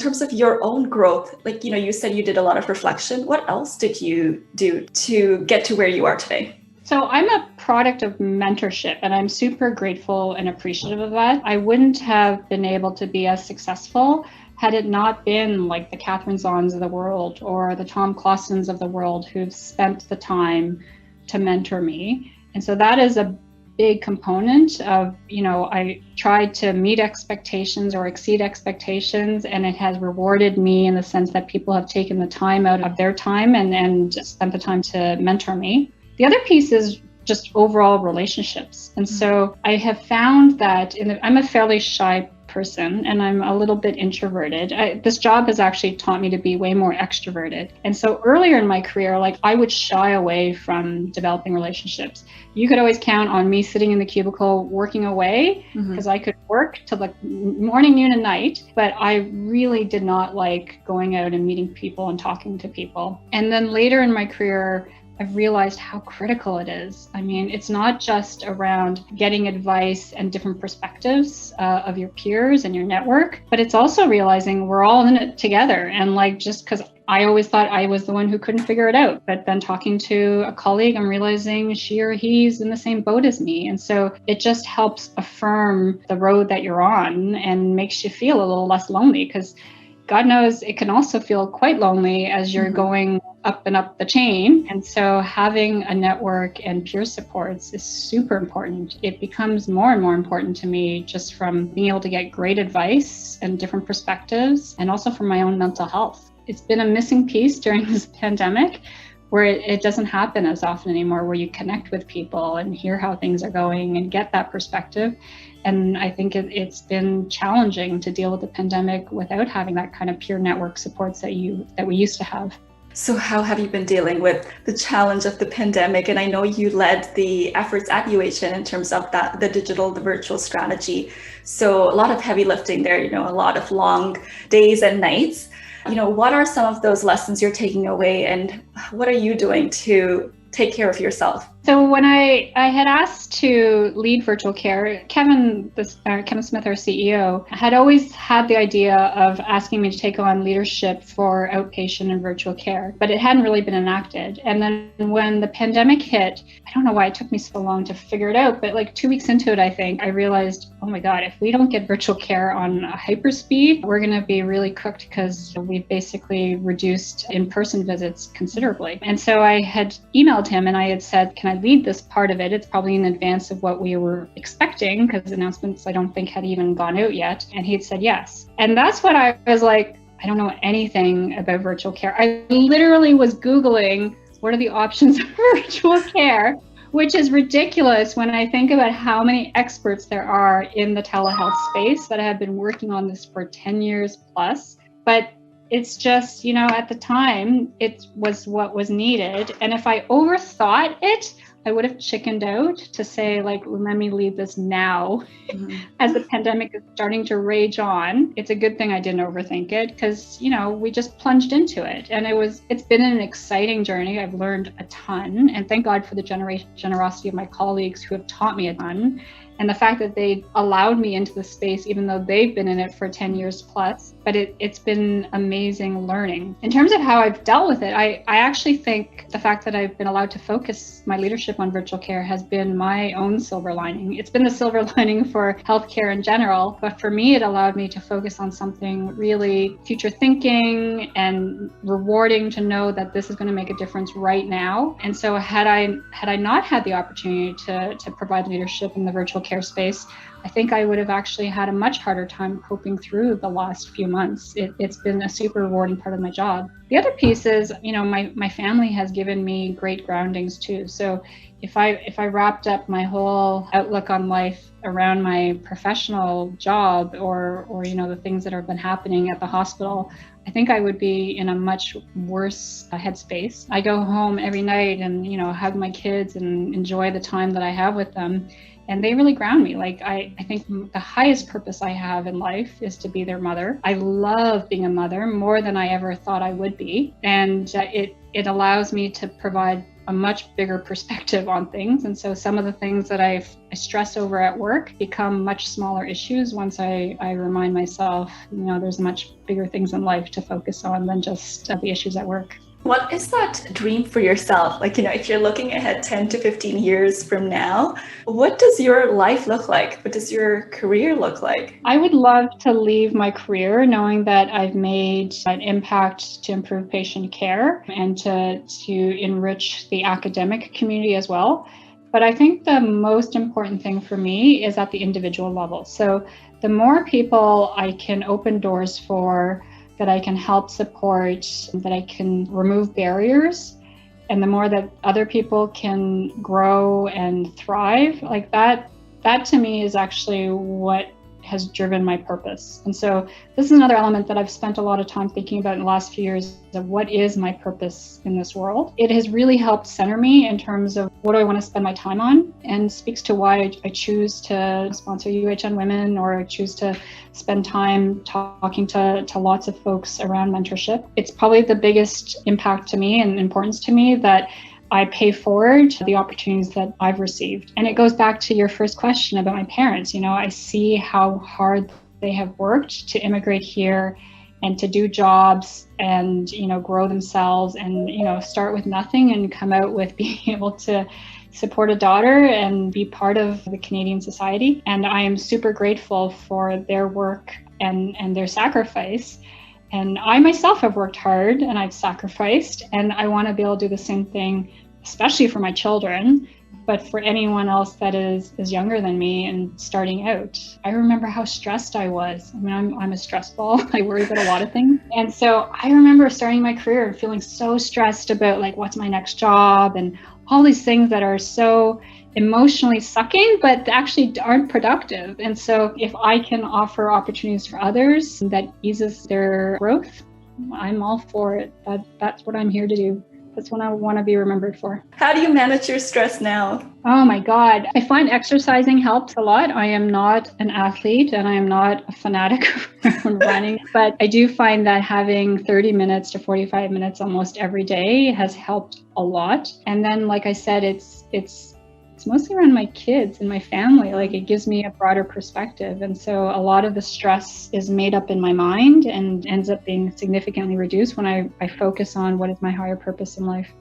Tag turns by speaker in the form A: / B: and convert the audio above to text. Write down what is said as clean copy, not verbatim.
A: terms of your own growth, like, you said you did a lot of reflection. What else did you do to get to where you are today?
B: So I'm a product of mentorship, and I'm super grateful and appreciative of that. I wouldn't have been able to be as successful had it not been like the Catherine Zahns of the world or the Tom Clausens of the world who've spent the time to mentor me. And so that is a big component of, I tried to meet expectations or exceed expectations, and it has rewarded me in the sense that people have taken the time out of their time and spent the time to mentor me. The other piece is just overall relationships. And so I have found that I'm a fairly shy person and I'm a little bit introverted. This job has actually taught me to be way more extroverted. And so earlier in my career, I would shy away from developing relationships. You could always count on me sitting in the cubicle working away because I could work till morning, noon, and night. But I really did not like going out and meeting people and talking to people. And then later in my career, I've realized how critical it is. I mean, it's not just around getting advice and different perspectives of your peers and your network, but it's also realizing we're all in it together. And just because I always thought I was the one who couldn't figure it out, but then talking to a colleague, I'm realizing she or he's in the same boat as me. And so it just helps affirm the road that you're on and makes you feel a little less lonely, because God knows it can also feel quite lonely as you're going up and up the chain. And so having a network and peer supports is super important. It becomes more and more important to me just from being able to get great advice and different perspectives, and also for my own mental health. It's been a missing piece during this pandemic where it doesn't happen as often anymore, where you connect with people and hear how things are going and get that perspective. And I think it's been challenging to deal with the pandemic without having that kind of peer network supports that we used to have.
A: So how have you been dealing with the challenge of the pandemic? And I know you led the efforts at UHN in terms of the virtual strategy. So a lot of heavy lifting there, a lot of long days and nights. What are some of those lessons you're taking away, and what are you doing to take care of yourself?
B: So when I had asked to lead virtual care, Kevin Smith, our CEO, had always had the idea of asking me to take on leadership for outpatient and virtual care, but it hadn't really been enacted. And then when the pandemic hit, I don't know why it took me so long to figure it out, but 2 weeks into it, I think, I realized, oh my God, if we don't get virtual care on hyperspeed, we're going to be really cooked, because we've basically reduced in-person visits considerably. And so I had emailed him and I had said, can I lead this part of it? It's probably in advance of what we were expecting, because announcements I don't think had even gone out yet. And he had said yes. And that's what I was like, I don't know anything about virtual care. I literally was Googling what are the options for virtual care, which is ridiculous when I think about how many experts there are in the telehealth space that have been working on this for 10 years plus. But it's just, at the time, it was what was needed. And if I overthought it, I would have chickened out to say, let me lead this now as the pandemic is starting to rage on. It's a good thing I didn't overthink it, because, we just plunged into it. And it's been an exciting journey. I've learned a ton. And thank God for the generosity of my colleagues who have taught me a ton. And the fact that they allowed me into the space, even though they've been in it for 10 years plus, but it's been amazing learning. In terms of how I've dealt with it, I actually think the fact that I've been allowed to focus my leadership on virtual care has been my own silver lining. It's been the silver lining for healthcare in general, but for me, it allowed me to focus on something really future thinking and rewarding, to know that this is going to make a difference right now. And so had I not had the opportunity to provide leadership in the virtual care space, I think I would have actually had a much harder time coping through the last few months. It's been a super rewarding part of my job. The other piece is, my family has given me great groundings too. So if I wrapped up my whole outlook on life around my professional job or the things that have been happening at the hospital, I think I would be in a much worse headspace. I go home every night and, hug my kids and enjoy the time that I have with them. And they really ground me. I think the highest purpose I have in life is to be their mother. I love being a mother more than I ever thought I would be. And it allows me to provide a much bigger perspective on things. And so some of the things that I stress over at work become much smaller issues once I remind myself, there's much bigger things in life to focus on than just the issues at work.
A: What is that dream for yourself? Like, if you're looking ahead 10 to 15 years from now, what does your life look like? What does your career look like?
B: I would love to leave my career knowing that I've made an impact to improve patient care and to enrich the academic community as well. But I think the most important thing for me is at the individual level. So the more people I can open doors for, that I can help support, that I can remove barriers, and the more that other people can grow and thrive, like that to me is actually what has driven my purpose. And so this is another element that I've spent a lot of time thinking about in the last few years of what is my purpose in this world. It has really helped center me in terms of what do I want to spend my time on, and speaks to why I choose to sponsor UHN Women, or I choose to spend time talking to lots of folks around mentorship. It's probably the biggest impact to me and importance to me that I pay forward the opportunities that I've received. And it goes back to your first question about my parents. I see how hard they have worked to immigrate here and to do jobs and, grow themselves and, start with nothing and come out with being able to support a daughter and be part of the Canadian society. And I am super grateful for their work and their sacrifice. And I myself have worked hard and I've sacrificed, and I want to be able to do the same thing, especially for my children, but for anyone else that is younger than me and starting out. I remember how stressed I was. I mean, I'm a stress ball. I worry about a lot of things. And so I remember starting my career and feeling so stressed about like, what's my next job and all these things that are so emotionally sucking, but actually aren't productive. And so if I can offer opportunities for others that eases their growth, I'm all for it. That's what I'm here to do. That's what I want to be remembered for.
A: How do you manage your stress now?
B: Oh my God. I find exercising helps a lot. I am not an athlete and I am not a fanatic around running, but I do find that having 30 minutes to 45 minutes almost every day has helped a lot. And then, like I said, it's mostly around my kids and my family. Like, it gives me a broader perspective. And so a lot of the stress is made up in my mind and ends up being significantly reduced when I focus on what is my higher purpose in life.